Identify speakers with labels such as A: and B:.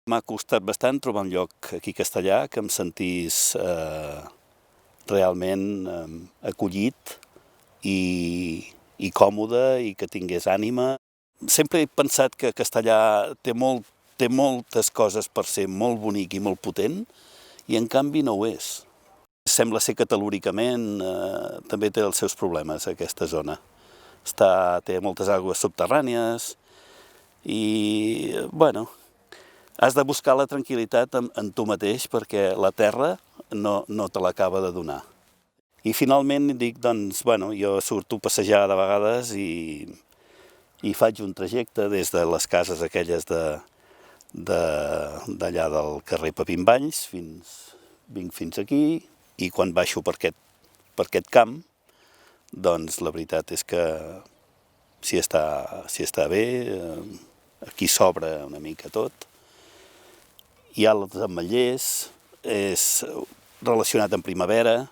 A: M'ha costat bastant trobar un lloc aquí a Castellar que em sentís realment acollit i còmode i que tingués ànima. Sempre he pensat que Castellar té moltes coses per ser molt bonic i molt potent i en canvi no ho és. Sembla ser que telúricament també té els seus problemes aquesta zona. Té moltes aigües subterrànies i, bueno, has de buscar la tranquil·litat en tu mateix perquè la terra no te l'acaba de donar. I finalment dic, doncs, bueno, jo surto a passejar de vegades i faig un trajecte des de les cases aquelles d'allà del carrer Papinvalls vinc fins aquí i quan baixo per aquest camp, doncs la veritat és que s'hi està bé, aquí s'obre una mica tot. Hi ha els ametllers, és relacionat amb primavera,